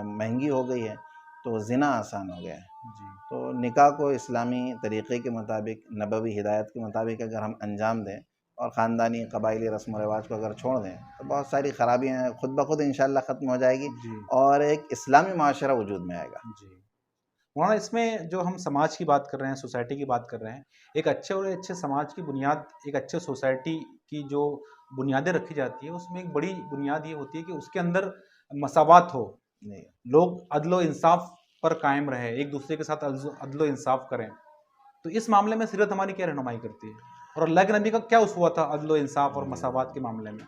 مہنگی ہو گئی ہیں، تو زنا آسان ہو گیا ہے۔ جی تو نکاح کو اسلامی طریقے کے مطابق، نبوی ہدایت کے مطابق اگر ہم انجام دیں، اور خاندانی قبائلی رسم و رواج کو اگر چھوڑ دیں، تو بہت ساری خرابیاں خود بخود انشاءاللہ ختم ہو جائے گی، جی اور ایک اسلامی معاشرہ وجود میں آئے گا۔ جی مولانا، اس میں جو ہم سماج کی بات کر رہے ہیں، سوسائٹی کی بات کر رہے ہیں، ایک اچھے اور اچھے سماج کی بنیاد، ایک اچھے سوسائٹی کی جو بنیادیں رکھی جاتی ہیں، اس میں ایک بڑی بنیاد یہ ہوتی ہے کہ اس کے اندر مساوات ہو، جی لوگ عدل و انصاف پر قائم رہے، ایک دوسرے کے ساتھ عدل و انصاف کریں۔ تو اس معاملے میں سیرت ہماری کیا رہنمائی کرتی ہے، اور اللہ کے نبی کا کیا اسوہ تھا عدل و انصاف اور مساوات کے معاملے میں؟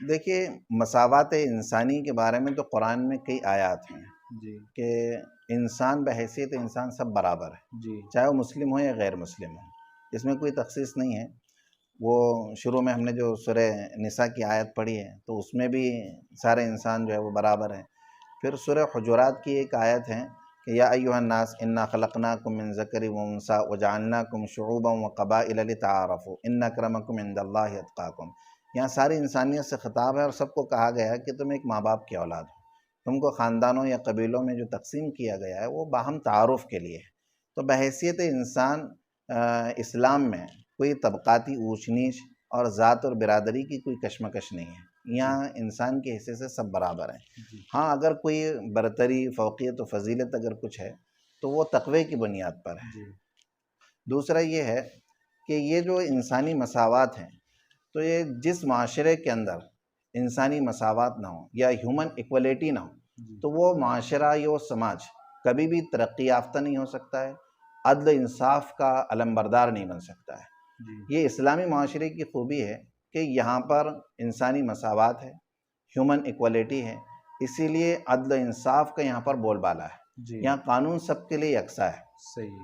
دیکھیے، مساوات انسانی کے بارے میں تو قرآن میں کئی آیات ہیں جی کہ انسان بحیثیت انسان سب برابر ہے، جی چاہے وہ مسلم ہو یا غیر مسلم ہو، اس میں کوئی تخصیص نہیں ہے۔ وہ شروع میں ہم نے جو سورہ نساء کی آیت پڑھی ہے تو اس میں بھی سارے انسان جو ہے وہ برابر ہیں. پھر سورہ حجرات کی ایک آیت ہے کہ یا ایھا الناس انا خلقناکم من ذکر و انثی وجعلناکم شعوبا وقبائل لتعارفوا ان اکرمکم عند اللہ اتقاکم. یہاں ساری انسانیت سے خطاب ہے اور سب کو کہا گیا ہے کہ تم ایک ماں باپ کی اولاد ہو. تم کو خاندانوں یا قبیلوں میں جو تقسیم کیا گیا ہے وہ باہم تعارف کے لیے ہے. تو بحیثیت انسان اسلام میں کوئی طبقاتی اونچ نیچ اور ذات اور برادری کی کوئی کشمکش نہیں ہے. یہاں انسان کے حصے سے سب برابر ہیں. ہاں اگر کوئی برتری فوقیت و فضیلت اگر کچھ ہے تو وہ تقوی کی بنیاد پر ہے. دوسرا یہ ہے کہ یہ جو انسانی مساوات ہیں تو یہ جس معاشرے کے اندر انسانی مساوات نہ ہو یا ہیومن ایکولیٹی نہ ہو تو وہ معاشرہ یا وہ سماج کبھی بھی ترقی یافتہ نہیں ہو سکتا ہے، عدل و انصاف کا علمبردار نہیں بن سکتا ہے. یہ اسلامی معاشرے کی خوبی ہے کہ یہاں پر انسانی مساوات ہے، ہیومن ایکولیٹی ہے، اسی لیے عدل و انصاف کا یہاں پر بول بالا ہے. یہاں قانون سب کے لیے یکساں ہے. صحیح.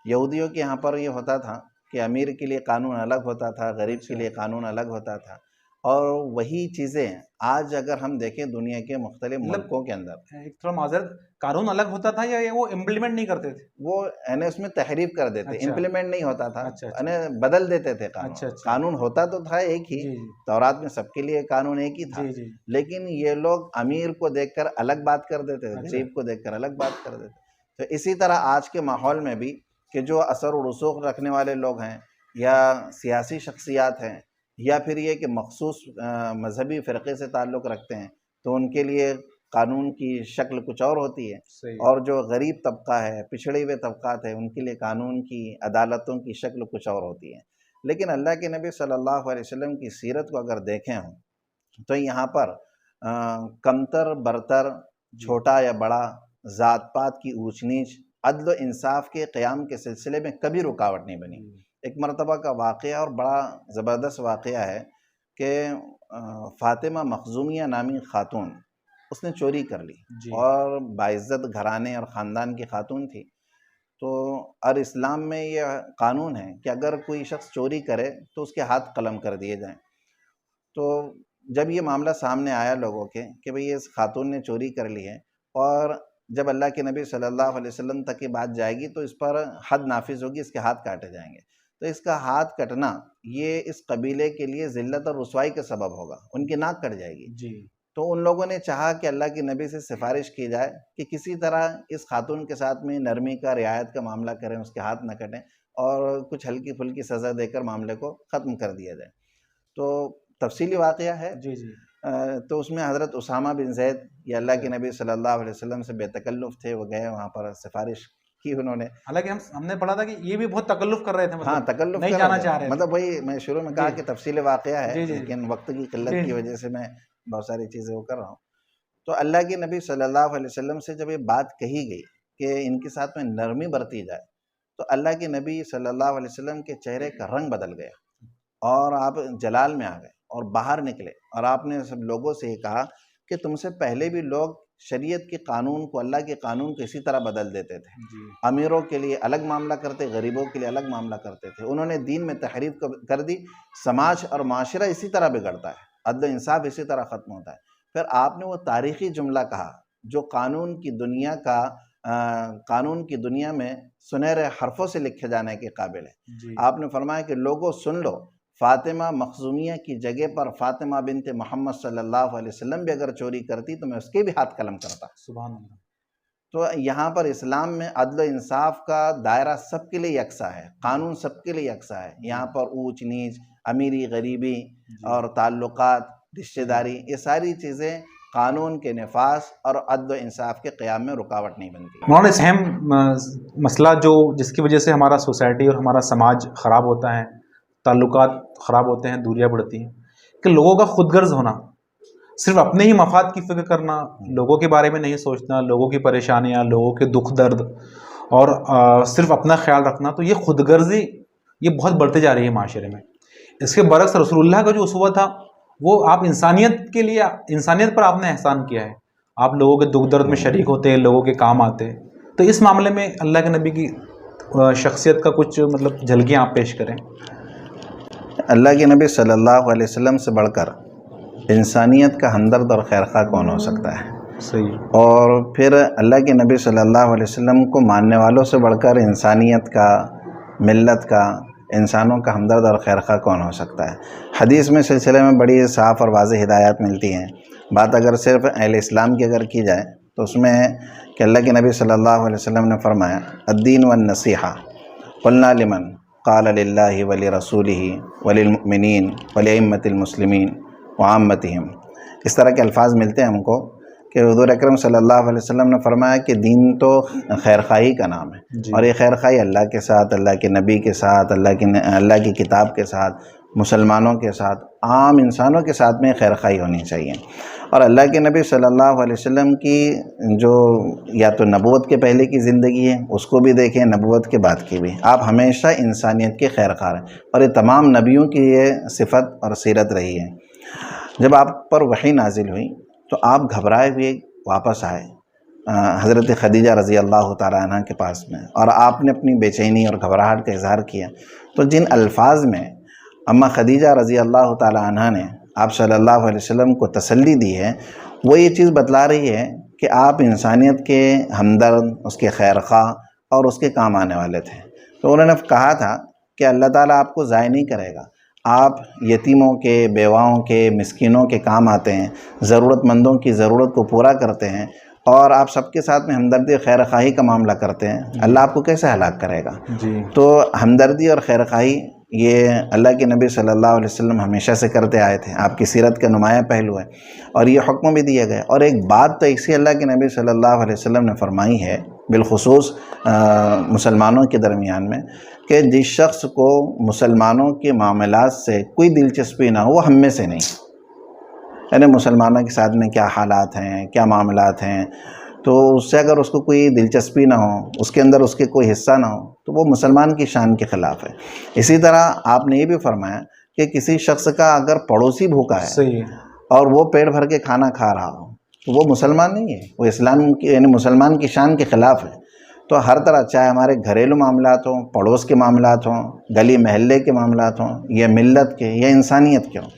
یہودیوں کے یہاں پر یہ ہوتا تھا کہ امیر کے لیے قانون الگ ہوتا تھا، غریب کے لیے قانون الگ ہوتا تھا. اور وہی چیزیں آج اگر ہم دیکھیں دنیا کے مختلف ملکوں کے اندر ایک تھوڑا معذرت، قانون الگ ہوتا تھا یا وہ امپلیمنٹ نہیں کرتے تھے؟ وہ یعنی اس میں تحریف کر دیتے، امپلیمنٹ نہیں ہوتا تھا، اچھا. یعنی بدل دیتے تھے قانون. قانون ہوتا تو تھا ایک ہی، تورات میں سب کے لیے قانون ایک ہی تھا، لیکن یہ لوگ امیر کو دیکھ کر الگ بات کر دیتے تھے، غریب کو دیکھ کر الگ بات کر دیتے. تو اسی طرح آج کے ماحول میں بھی کہ جو اثر و رسوخ رکھنے والے لوگ ہیں یا سیاسی شخصیات ہیں یا پھر یہ کہ مخصوص مذہبی فرقے سے تعلق رکھتے ہیں تو ان کے لیے قانون کی شکل کچھ اور ہوتی ہے. اور جو غریب طبقہ ہے، پچھڑے ہوئے طبقات ہیں، ان کے لیے قانون کی عدالتوں کی شکل کچھ اور ہوتی ہے. لیکن اللہ کے نبی صلی اللہ علیہ وسلم کی سیرت کو اگر دیکھیں ہوں تو یہاں پر کمتر برتر، چھوٹا یا بڑا، ذات پات کی اونچ نیچ، عدل و انصاف کے قیام کے سلسلے میں کبھی رکاوٹ نہیں بنی. ایک مرتبہ کا واقعہ اور بڑا زبردست واقعہ ہے کہ فاطمہ مخزومیہ نامی خاتون، اس نے چوری کر لی اور باعزت گھرانے اور خاندان کی خاتون تھی. تو اور اسلام میں یہ قانون ہے کہ اگر کوئی شخص چوری کرے تو اس کے ہاتھ قلم کر دیے جائیں. تو جب یہ معاملہ سامنے آیا لوگوں کے کہ بھئی اس خاتون نے چوری کر لی ہے اور جب اللہ کے نبی صلی اللہ علیہ وسلم تک یہ بات جائے گی تو اس پر حد نافذ ہوگی، اس کے ہاتھ کاٹے جائیں گے. تو اس کا ہاتھ کٹنا یہ اس قبیلے کے لیے ذلت اور رسوائی کا سبب ہوگا، ان کی ناک کٹ جائے گی. تو ان لوگوں نے چاہا کہ اللہ کے نبی سے سفارش کی جائے کہ کسی طرح اس خاتون کے ساتھ میں نرمی کا، رعایت کا معاملہ کریں، اس کے ہاتھ نہ کٹیں اور کچھ ہلکی پھلکی سزا دے کر معاملے کو ختم کر دیا جائے. تو تفصیلی واقعہ ہے. تو اس میں حضرت اسامہ بن زید یہ اللہ کے نبی صلی اللہ علیہ وسلم سے بے تکلف تھے، وہ گئے وہاں پر سفارش کی انہوں نے. حالانکہ ہم نے پڑھا تھا کہ یہ بھی بہت تکلف کر رہے تھے، ہاں تکلف نہیں جانا چاہ رہے، مطلب وہی میں شروع میں کہا کہ تفصیل واقعہ ہے لیکن وقت کی قلت کی وجہ سے میں بہت ساری چیزیں وہ کر رہا ہوں. تو اللہ کے نبی صلی اللہ علیہ وسلم سے جب یہ بات کہی گئی کہ ان کے ساتھ میں نرمی برتی جائے تو اللہ کے نبی صلی اللہ علیہ وسلم کے چہرے کا رنگ بدل گیا اور آپ جلال میں آ گئے اور باہر نکلے اور آپ نے سب لوگوں سے یہ کہا کہ تم سے پہلے بھی لوگ شریعت کے قانون کو، اللہ کے قانون کو اسی طرح بدل دیتے تھے. امیروں کے لیے الگ معاملہ کرتے، غریبوں کے لیے الگ معاملہ کرتے تھے. انہوں نے دین میں تحریف کر دی. سماج اور معاشرہ اسی طرح بگڑتا ہے، عدل و انصاف اسی طرح ختم ہوتا ہے. پھر آپ نے وہ تاریخی جملہ کہا جو قانون کی دنیا میں سنہرے حرفوں سے لکھے جانے کے قابل ہے. آپ نے فرمایا کہ لوگوں سن لو، فاطمہ مخزومیہ کی جگہ پر فاطمہ بنت محمد صلی اللہ علیہ وسلم بھی اگر چوری کرتی تو میں اس کے بھی ہاتھ قلم کرتا. سبحان اللہ. تو یہاں پر اسلام میں عدل و انصاف کا دائرہ سب کے لیے یکساں ہے، قانون سب کے لیے یکساں ہے. یہاں پر اونچ نیچ، امیری غریبی اور تعلقات، رشتہ داری، یہ ساری چیزیں قانون کے نفاذ اور عدل و انصاف کے قیام میں رکاوٹ نہیں بنتی. مولانا اس اہم مسئلہ جس کی وجہ سے ہمارا سوسائٹی اور ہمارا سماج خراب ہوتا ہے، تعلقات خراب ہوتے ہیں، دوریاں بڑھتی ہیں، کہ لوگوں کا خود غرض ہونا، صرف اپنے ہی مفاد کی فکر کرنا، لوگوں کے بارے میں نہیں سوچنا، لوگوں کی پریشانیاں، لوگوں کے دکھ درد اور صرف اپنا خیال رکھنا، تو یہ خود غرضی یہ بہت بڑھتے جا رہی ہے معاشرے میں. اس کے برعکس رسول اللہ کا جو اسوہ تھا وہ آپ انسانیت پر آپ نے احسان کیا ہے. آپ لوگوں کے دکھ درد میں شریک ہوتے، لوگوں کے کام آتے. تو اس معاملے میں اللہ کے نبی کی شخصیت کا کچھ مطلب جھلکیاں آپ پیش کریں. اللہ کے نبی صلی اللہ علیہ وسلم سے بڑھ کر انسانیت کا ہمدرد اور خیرخواہ کون ہو سکتا ہے؟ صحیح۔ اور پھر اللہ کے نبی صلی اللہ علیہ وسلم کو ماننے والوں سے بڑھ کر انسانیت کا، ملت کا، انسانوں کا ہمدرد اور خیرخواہ کون ہو سکتا ہے؟ حدیث میں سلسلے میں بڑی صاف اور واضح ہدایات ملتی ہیں۔ بات اگر صرف اہل اسلام کی اگر کی جائے تو اس میں ہے کہ اللہ کے نبی صلی اللہ علیہ وسلم نے فرمایا الدین والنصیحہ قلنا لمن قال للہ ولرسولہ وللمؤمنین ولأئمۃ المسلمین وعامتہم۔ اس طرح کے الفاظ ملتے ہیں ہم کو کہ حضور اکرم صلی اللہ علیہ وسلم نے فرمایا کہ دین تو خیرخواہی کا نام ہے، جی۔ اور یہ خیرخواہی اللہ کے ساتھ، اللہ کے نبی کے ساتھ، اللہ کی کتاب کے ساتھ، مسلمانوں کے ساتھ، عام انسانوں کے ساتھ میں خیرخواہی ہونی چاہیے۔ اور اللہ کے نبی صلی اللہ علیہ وسلم کی جو یا تو نبوت کے پہلے کی زندگی ہے اس کو بھی دیکھیں، نبوت کے بعد کی بھی، آپ ہمیشہ انسانیت کے خیرخواہ ہیں، اور یہ تمام نبیوں کی یہ صفت اور سیرت رہی ہے۔ جب آپ پر وحی نازل ہوئی تو آپ گھبرائے ہوئے واپس آئے حضرت خدیجہ رضی اللہ تعالیٰ عنہ کے پاس میں، اور آپ نے اپنی بے چینی اور گھبراہٹ کا اظہار کیا۔ تو جن الفاظ میں اماں خدیجہ رضی اللہ تعالیٰ عنہ نے آپ صلی اللہ علیہ وسلم کو تسلی دی ہے، وہ یہ چیز بتلا رہی ہے کہ آپ انسانیت کے ہمدرد، اس کے خیرخواہ اور اس کے کام آنے والے تھے۔ تو انہوں نے کہا تھا کہ اللہ تعالیٰ آپ کو ضائع نہیں کرے گا، آپ یتیموں کے، بیواؤں کے، مسکینوں کے کام آتے ہیں، ضرورت مندوں کی ضرورت کو پورا کرتے ہیں، اور آپ سب کے ساتھ میں ہمدردی اور خیرخواہی کا معاملہ کرتے ہیں، اللہ آپ کو کیسے ہلاک کرے گا؟ جی۔ تو ہمدردی اور خیرخواہی یہ اللہ کے نبی صلی اللہ علیہ وسلم ہمیشہ سے کرتے آئے تھے، آپ کی سیرت کا نمایاں پہلو ہے، اور یہ حکم بھی دیے گئے۔ اور ایک بات تو اسی اللہ کے نبی صلی اللہ علیہ وسلم نے فرمائی ہے بالخصوص مسلمانوں کے درمیان میں، کہ جس شخص کو مسلمانوں کے معاملات سے کوئی دلچسپی نہ ہو وہ ہم میں سے نہیں، یعنی مسلمانوں کے ساتھ میں کیا حالات ہیں، کیا معاملات ہیں، تو اس سے اگر اس کو کوئی دلچسپی نہ ہو، اس کے اندر اس کے کوئی حصہ نہ ہو، تو وہ مسلمان کی شان کے خلاف ہے۔ اسی طرح آپ نے یہ بھی فرمایا کہ کسی شخص کا اگر پڑوسی بھوکا ہے صحیح۔ اور وہ پیٹ بھر کے کھانا کھا رہا ہو تو وہ مسلمان نہیں ہے، وہ اسلام کی یعنی مسلمان کی شان کے خلاف ہے۔ تو ہر طرح، چاہے ہمارے گھریلو معاملات ہوں، پڑوس کے معاملات ہوں، گلی محلے کے معاملات ہوں، یا ملت کے یا انسانیت کے ہوں،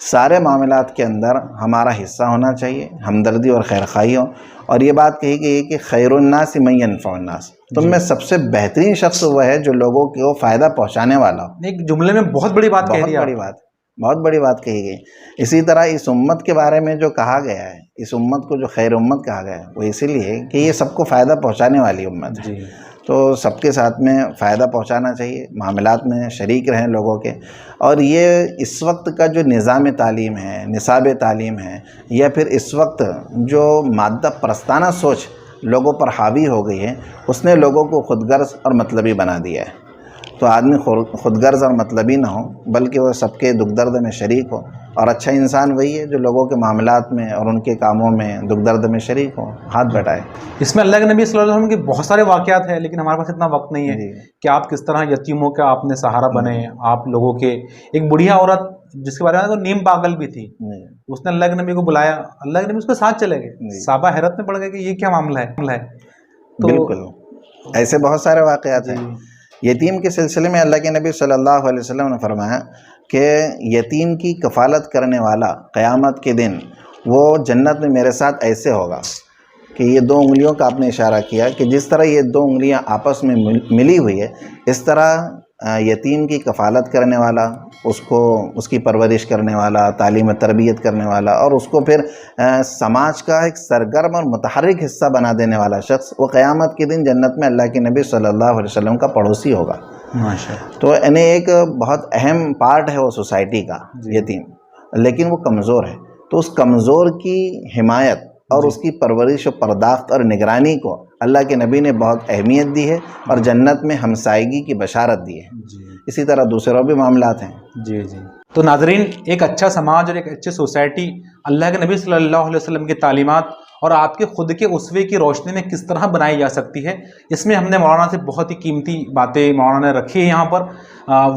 سارے معاملات کے اندر ہمارا حصہ ہونا چاہیے، ہمدردی اور خیرخواہی ہو۔ اور یہ بات کہی گئی ہے کہ خیر الناس من ینفع الناس، تم میں سب سے بہترین شخص وہ ہے جو لوگوں کو فائدہ پہنچانے والا ہو۔ ایک جملے میں بہت بڑی بات کہہ دیا۔ بہت بڑی بات کہی گئی۔ اسی طرح اس امت کے بارے میں جو کہا گیا ہے، اس امت کو جو خیر امت کہا گیا ہے، وہ اسی لیے کہ یہ سب کو فائدہ پہنچانے والی امت ہے۔ جی۔ تو سب کے ساتھ میں فائدہ پہنچانا چاہیے، معاملات میں شریک رہیں لوگوں کے۔ اور یہ اس وقت کا جو نظام تعلیم ہے، نصاب تعلیم ہے، یا پھر اس وقت جو مادہ پرستانہ سوچ لوگوں پر حاوی ہو گئی ہے، اس نے لوگوں کو خود غرض اور مطلبی بنا دیا ہے۔ تو آدمی خود غرض اور مطلبی نہ ہو، بلکہ وہ سب کے دکھ درد میں شریک ہو۔ اور اچھا انسان وہی ہے جو لوگوں کے معاملات میں اور ان کے کاموں میں دکھ درد میں شریک ہو، ہاتھ بٹائے۔ اس میں اللہ کے نبی صلی اللہ علیہ وسلم کے بہت سارے واقعات ہیں، لیکن ہمارے پاس اتنا وقت نہیں ہے کہ آپ کس طرح یتیموں کا آپ نے سہارا بنے، آپ لوگوں کے۔ ایک بڑھیا عورت جس کے بارے میں نیم پاگل بھی تھی، اس نے اللہ کے نبی کو بلایا، اللہ کے نبی اس کے ساتھ چلے گئے، صحابہ حیرت میں پڑ گئے کہ یہ کیا معاملہ ہے۔ بالکل ایسے بہت سارے واقعات ہیں۔ یتیم کے سلسلے میں اللہ کے نبی صلی اللہ علیہ وسلم نے فرمایا کہ یتیم کی کفالت کرنے والا قیامت کے دن وہ جنت میں میرے ساتھ ایسے ہوگا کہ یہ دو انگلیوں کا آپ نے اشارہ کیا کہ جس طرح یہ دو انگلیاں آپس میں ملی ہوئی ہے، اس طرح یتیم کی کفالت کرنے والا، اس کی پرورش کرنے والا، تعلیم و تربیت کرنے والا، اور اس کو پھر سماج کا ایک سرگرم اور متحرک حصہ بنا دینے والا شخص، وہ قیامت کے دن جنت میں اللہ کے نبی صلی اللہ علیہ وسلم کا پڑوسی ہوگا۔ تو انہیں ایک بہت اہم پارٹ ہے وہ سوسائٹی کا یتیم، لیکن وہ کمزور ہے، تو اس کمزور کی حمایت اور اس کی پرورش و پرداخت اور نگرانی کو اللہ کے نبی نے بہت اہمیت دی ہے، اور جنت میں ہمسائیگی کی بشارت دی ہے۔ اسی طرح دوسروں بھی معاملات ہیں۔ جی جی۔ تو ناظرین، ایک اچھا سماج اور ایک اچھی سوسائٹی اللہ کے نبی صلی اللہ علیہ وسلم کی تعلیمات اور آپ کے خود کے اسوے کی روشنی میں کس طرح بنائی جا سکتی ہے، اس میں ہم نے مولانا سے بہت ہی قیمتی باتیں مولانا نے رکھی ہیں۔ یہاں پر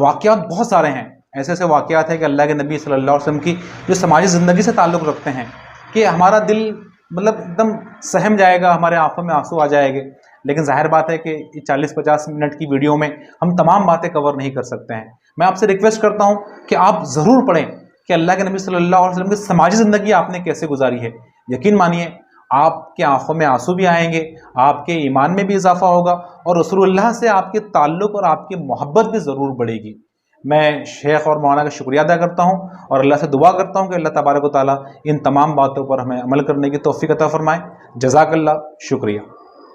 واقعات بہت سارے ہیں، ایسے ایسے واقعات ہیں کہ اللہ کے نبی صلی اللہ علیہ وسلم کی جو سماجی زندگی سے تعلق رکھتے ہیں کہ ہمارا دل مطلب ایک دم سہم جائے گا، ہمارے آنکھوں میں آنسو آ جائے گے۔ لیکن ظاہر بات ہے کہ 40-50 منٹ کی ویڈیو میں ہم تمام باتیں کور نہیں کر سکتے ہیں۔ میں آپ سے ریکویسٹ کرتا ہوں کہ آپ ضرور پڑھیں کہ اللہ کے نبی صلی اللہ علیہ وسلم کی سماجی زندگی آپ نے کیسے گزاری ہے. یقین مانیے آپ کے آنکھوں میں آنسو بھی آئیں گے، آپ کے ایمان میں بھی اضافہ ہوگا، اور رسول اللہ سے آپ کے تعلق اور آپ کی محبت بھی ضرور بڑھے گی. میں شیخ اور مولانا کا شکریہ ادا کرتا ہوں اور اللہ سے دعا کرتا ہوں کہ اللہ تبارک و تعالیٰ ان تمام باتوں پر ہمیں عمل کرنے کی توفیق عطا فرمائے. جزاک اللہ، شکریہ.